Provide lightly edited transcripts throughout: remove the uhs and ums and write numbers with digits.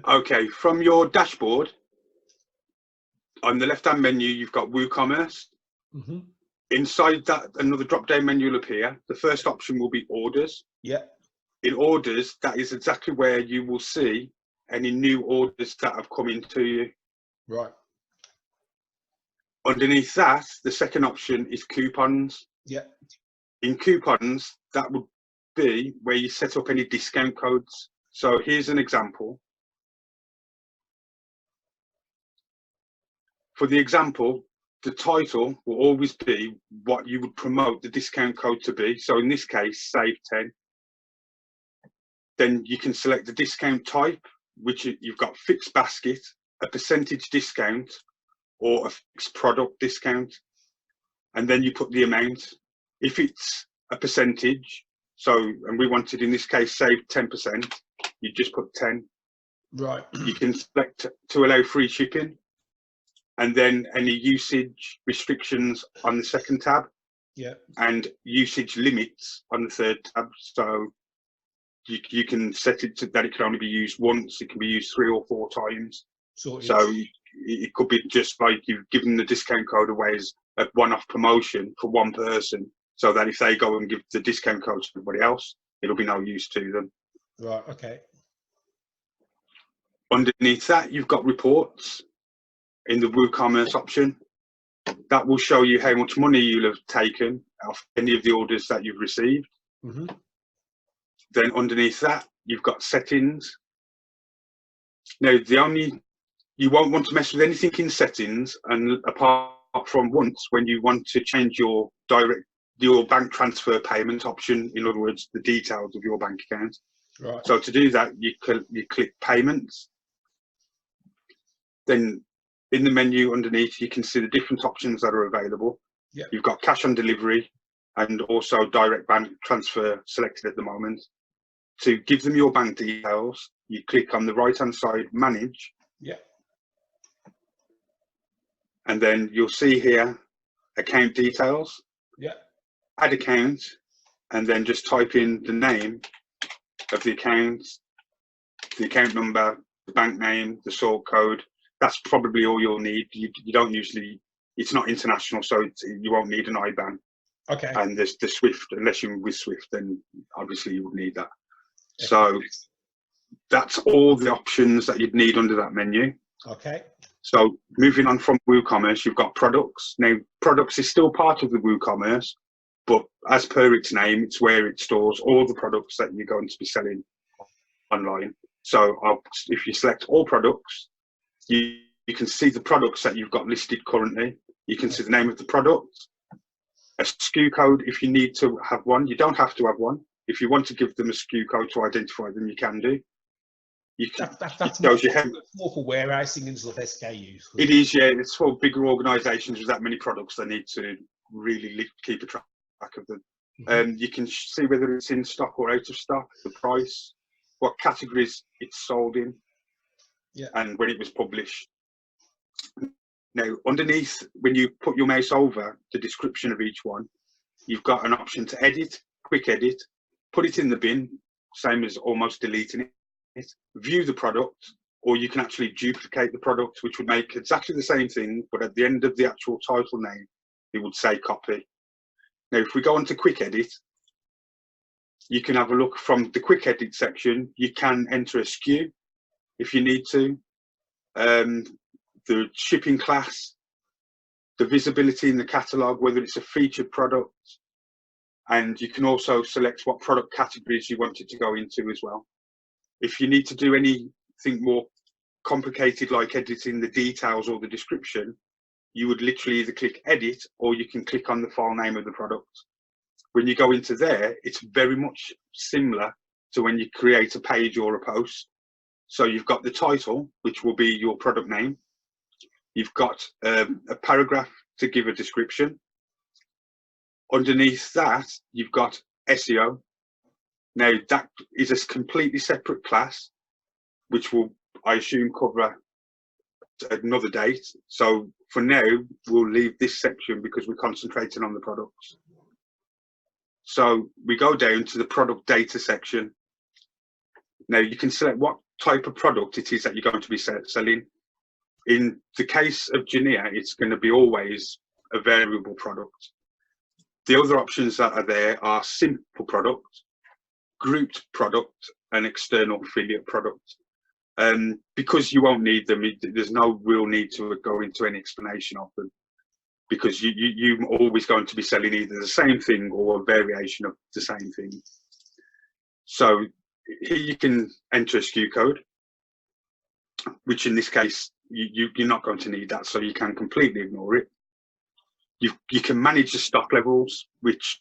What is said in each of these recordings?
Okay, from your dashboard, on the left-hand menu, you've got WooCommerce. Mm-hmm. Inside that, another drop-down menu will appear. The first option will be orders. Yeah. In orders, that is exactly where you will see any new orders that have come into you. Right. Underneath that, the second option is coupons. Yeah. In coupons, that would be where you set up any discount codes. So here's an example. For the example, the title will always be what you would promote the discount code to be. So in this case, save 10. Then you can select the discount type, which you've got fixed basket, a percentage discount, or a fixed product discount. And then you put the amount. If it's a percentage, and we wanted in this case save 10%, you just put 10. Right. You can select to allow free shipping, and then any usage restrictions on the second tab. Yeah. And usage limits on the third tab. So you can set it to that it can only be used once, it can be used 3 or 4 times. So it could be just like you've given the discount code away as a one-off promotion for one person, so that if they go and give the discount code to everybody else, it'll be no use to them. Right, okay. Underneath that, you've got reports in the WooCommerce option. That will show you how much money you'll have taken off any of the orders that you've received. Mm-hmm. Then underneath that, you've got settings. Now, you won't want to mess with anything in settings, and apart from once when you want to change your bank transfer payment option, in other words, the details of your bank account. Right. So to do that, you click payments. Then in the menu underneath, you can see the different options that are available. Yeah. You've got cash on delivery and also direct bank transfer selected at the moment. To give them your bank details, you click on the right-hand side, manage. Yeah. And then you'll see here, account details. Yeah. Add account, and then just type in the name of the account number, the bank name, the sort code. That's probably all you'll need. You don't usually, it's not international, so you won't need an IBAN. Okay. And there's the SWIFT, unless you're with SWIFT, then obviously you would need that. So that's all the options that you'd need under that menu. Okay. So moving on from WooCommerce, you've got products. Now, products is still part of the WooCommerce, but as per its name, it's where it stores all the products that you're going to be selling online. So if you select all products, you can see the products that you've got listed currently. You can see the name of the product, a SKU code if you need to have one. You don't have to have one. If you want to give them a SKU code to identify them, you can do. That's more for warehousing and stuff, SKUs. It is, yeah. It's for bigger organisations with that many products. They need to really keep a track of them. Mm-hmm. You can see whether it's in stock or out of stock, the price, what categories it's sold in, yeah, and when it was published. Now, underneath, when you put your mouse over the description of each one, you've got an option to edit, quick edit, put it in the bin, same as almost deleting it, view the product, or you can actually duplicate the product, which would make exactly the same thing, but at the end of the actual title name, it would say copy. Now, if we go on to quick edit, you can have a look from the quick edit section. You can enter a SKU if you need to, the shipping class, the visibility in the catalogue, whether it's a featured product, and you can also select what product categories you want it to go into as well. If you need to do anything more complicated, like editing the details or the description, you would literally either click edit or you can click on the file name of the product. When you go into there, it's very much similar to when you create a page or a post. So you've got the title, which will be your product name. You've got a paragraph to give a description. Underneath that, you've got SEO. Now, that is a completely separate class, which will, I assume, cover another date. So for now, we'll leave this section because we're concentrating on the products. So we go down to the product data section. Now, you can select what type of product it is that you're going to be selling. In the case of Genea, it's going to be always a variable product. The other options that are there are simple product, grouped product, and external affiliate product. Because you won't need them, there's no real need to go into any explanation of them, because you're always going to be selling either the same thing or a variation of the same thing. So here you can enter a SKU code, which in this case, you're not going to need that, so you can completely ignore it. You can manage the stock levels, which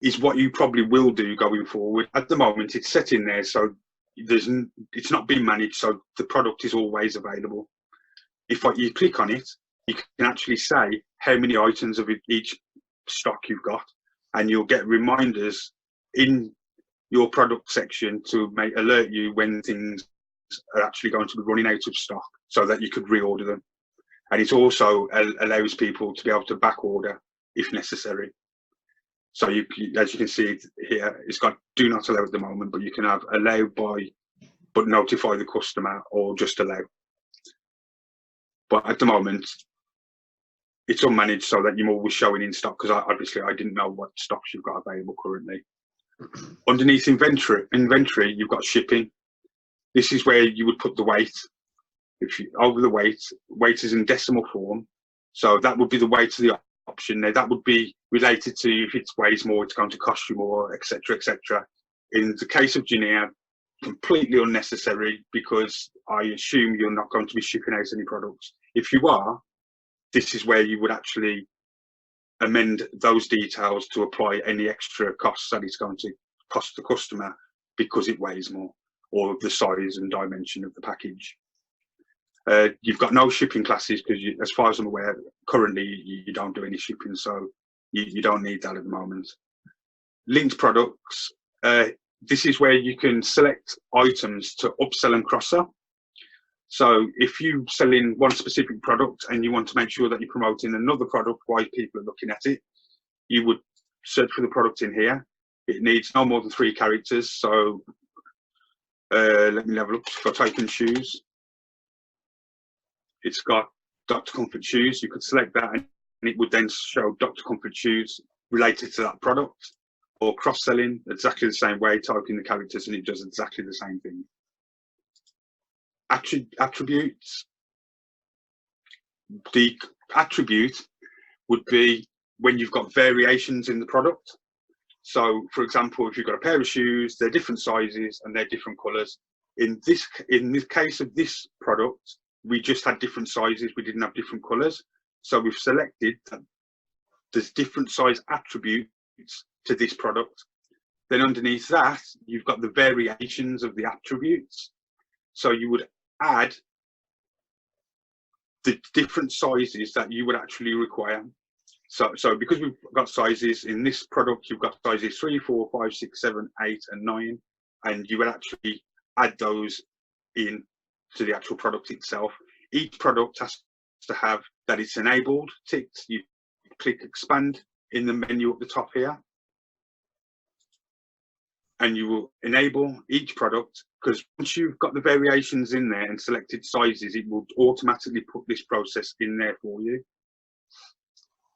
is what you probably will do going forward. At the moment, it's set in there, so it's not being managed, so the product is always available. If you click on it, you can actually say how many items of each stock you've got, and you'll get reminders in your product section to alert you when things are actually going to be running out of stock, so that you could reorder them. And it also allows people to be able to back order if necessary. So as you can see here, it's got do not allow at the moment, but you can have allow by, but notify the customer, or just allow. But at the moment, it's unmanaged, so that you're always showing in stock, because obviously I didn't know what stocks you've got available currently. Underneath inventory, you've got shipping. This is where you would put the weight. Over the weight is in decimal form, so that would be the weight of the option. Now that would be related to if it weighs more, it's going to cost you more, etc., etc. In the case of Genea, completely unnecessary, because I assume you're not going to be shipping out any products. If you are, this is where you would actually amend those details to apply any extra costs that it's going to cost the customer because it weighs more, or the size and dimension of the package. You've got no shipping classes, because as far as I'm aware, currently you don't do any shipping, so you don't need that at the moment. Linked products, this is where you can select items to upsell and cross-sell. So if you sell in one specific product and you want to make sure that you're promoting another product while people are looking at it, you would search for the product in here. It needs no more than 3 characters, so let me have a look. If I type in shoes, it's got Dr. Comfort shoes. You could select that, and it would then show Dr. Comfort shoes related to that product. Or cross-selling, exactly the same way, type in the characters and it does exactly the same thing. Attributes. The attribute would be when you've got variations in the product. So, for example, if you've got a pair of shoes, they're different sizes and they're different colours. In the case of this product, we just had different sizes, we didn't have different colours. So we've selected that there's different size attributes to this product. Then underneath that, you've got the variations of the attributes. So you would add the different sizes that you would actually require. So because we've got sizes in this product, you've got sizes 3, 4, 5, 6, 7, 8, and 9, and you would actually add those in to the actual product itself. Each product has to have that it's enabled ticked. You click expand in the menu at the top here, and you will enable each product, because once you've got the variations in there and selected sizes, it will automatically put this process in there for you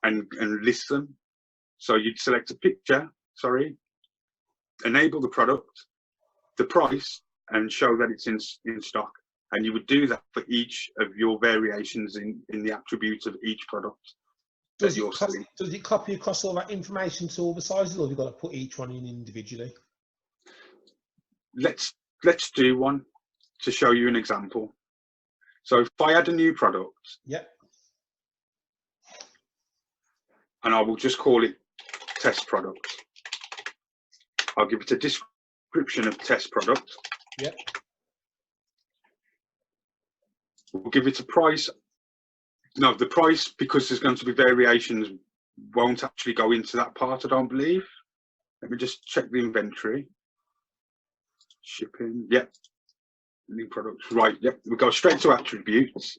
and list them. So you'd select a picture, enable the product, the price, and show that it's in stock. And you would do that for each of your variations in the attributes of each product. Does it copy across all that information to all the sizes, or have you got to put each one in individually? Let's do one to show you an example. So if I add a new product, yep, and I will just call it test product. I'll give it a description of test product. Yep. We'll give it a price. No, the price, because there's going to be variations, won't actually go into that part, I don't believe. Let me just check the inventory. Shipping, yep. New products, right, yep. We go straight to attributes,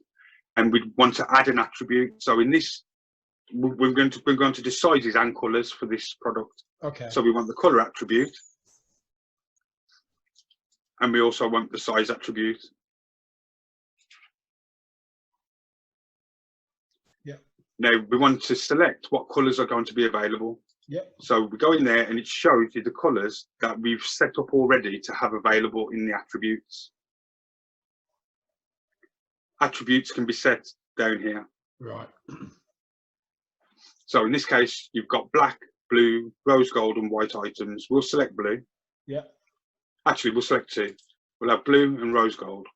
and we want to add an attribute. So in this, we're going to do sizes and colours for this product. Okay. So we want the colour attribute. and we also want the size attribute. Yeah. Now we want to select what colours are going to be available. Yeah. So we go in there and it shows you the colours that we've set up already to have available in the attributes. Attributes can be set down here. Right. So in this case, you've got black, blue, rose gold and white items. We'll select blue. Yeah. Actually, we'll select two. We'll have blue and rose gold.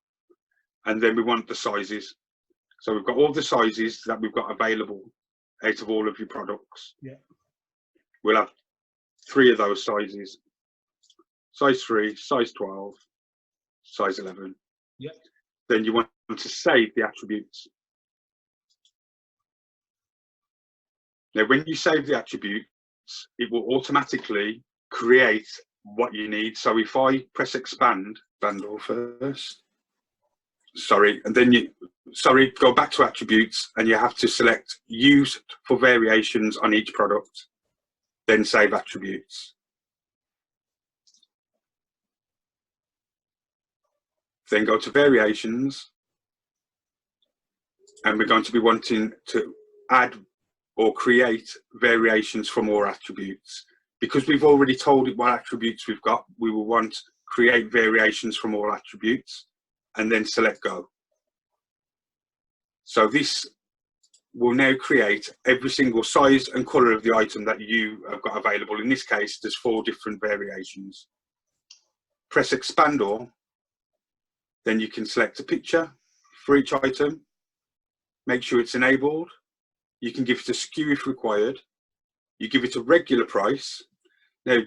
And then we want the sizes. So we've got all the sizes that we've got available out of all of your products. Yeah. We'll have 3 of those sizes. Size 3, size 12, size 11. Yeah. Then you want to save the attributes. Now, when you save the attributes, it will automatically create what you need. So if I press expand, bundle first, sorry, and then go back to attributes and you have to select use for variations on each product, then save attributes. Then go to variations, and we're going to be wanting to add or create variations from our attributes. Because we've already told it what attributes we've got, we will want to create variations from all attributes and then select go. So this will now create every single size and colour of the item that you have got available. In this case, there's 4 different variations. Press expand all, then you can select a picture for each item, make sure it's enabled. You can give it a SKU if required. You give it a regular price. Now,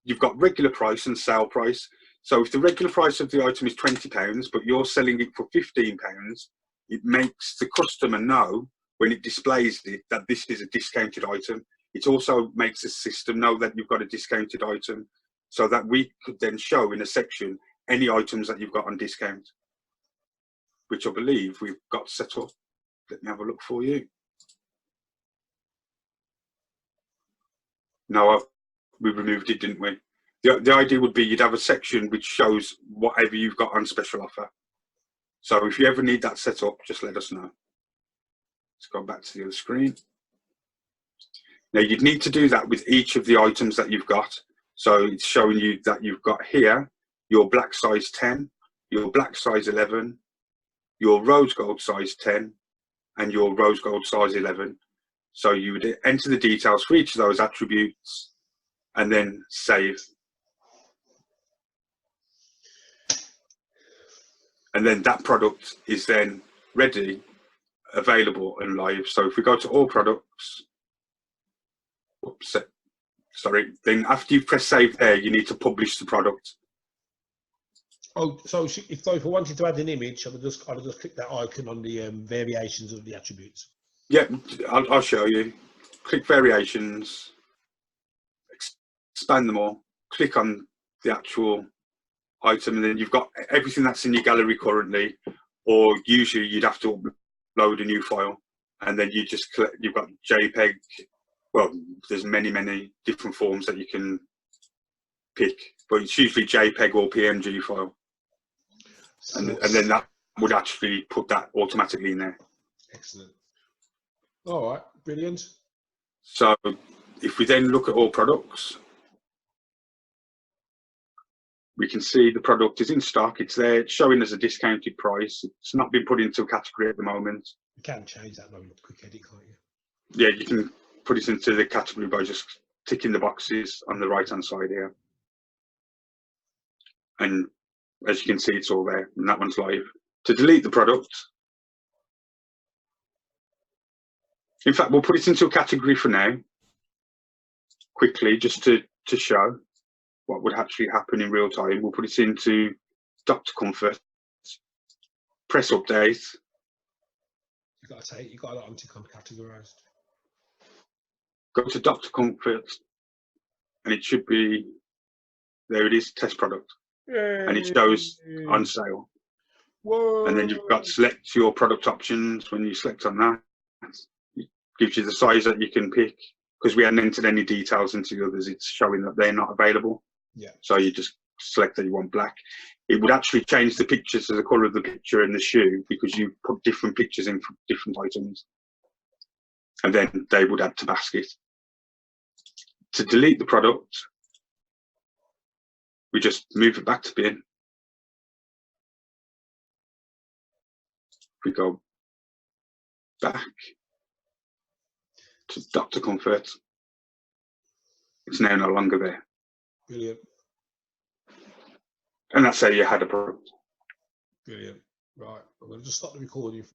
you've got regular price and sale price. So if the regular price of the item is £20, but you're selling it for £15, it makes the customer know when it displays it that this is a discounted item. It also makes the system know that you've got a discounted item, so that we could then show in a section any items that you've got on discount, which I believe we've got set up. Let me have a look for you. No, we removed it, didn't we? The idea would be you'd have a section which shows whatever you've got on special offer. So if you ever need that set up, just let us know. Let's go back to the other screen. Now you'd need to do that with each of the items that you've got. So it's showing you that you've got here your black size 10, your black size 11, your rose gold size 10, and your rose gold size 11. So you would enter the details for each of those attributes and then save. And then that product is then ready, available and live. So if we go to all products, oops, sorry, then after you press save there, you need to publish the product. Oh, so if I wanted to add an image, I would just click that icon on the variations of the attributes. Yeah, I'll show you. Click variations, expand them all, click on the actual item, and then you've got everything that's in your gallery currently, or usually you'd have to upload a new file, and then you just click, you've got JPEG. Well, there's many different forms that you can pick, but it's usually JPEG or PNG file. And then that would actually put that automatically in there. Excellent. All right, brilliant. So if we then look at all products, we can see the product is in stock. It's there. It's showing as a discounted price. It's not been put into a category at the moment. You can change that by a quick edit, can't you? Yeah, you can put it into the category by just ticking the boxes on the right-hand side here. And as you can see, it's all there, and that one's live. To delete the product, in fact, we'll put it into a category for now, quickly, just to show what would actually happen in real time. We'll put it into Dr. Comfort, press update. You got to let them to come categorized. Go to Dr. Comfort, and it should be, there it is, test product. Yay. And it shows on sale. Whoa. And then you've got select your product options. When you select on that, it gives you the size that you can pick. Because we hadn't entered any details into the others, it's showing that they're not available. Yeah. So you just select that you want black. it would actually change the pictures to the colour of the picture in the shoe because you put different pictures in for different items. And then they would add to basket. To delete the product, we just move it back to bin. We go back to Dr. Comfort. It's now no longer there. Brilliant. And that's how you had a product. Brilliant. Right. I'm going to just stop the recording.